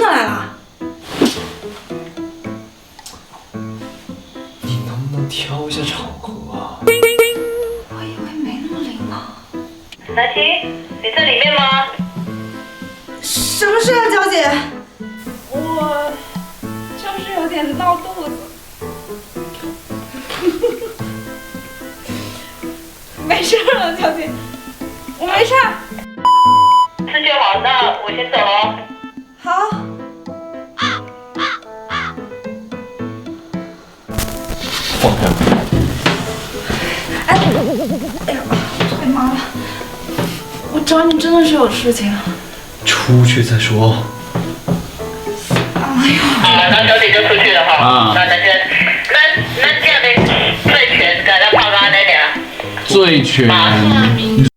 上来了。你能不能挑一下场合啊？我以为没那么灵呢。南希，你在里面吗？什么事啊，娇姐？我就是有点闹肚子。没事了，娇姐，我没事。吃就好，那我先走喽。好。放开我！哎呀，太妈了！我找你真的是有事情。出去再说。哎呀，那小姐就出去了哈。那咱先，那这样的醉拳，咱要泡咖那点。醉拳。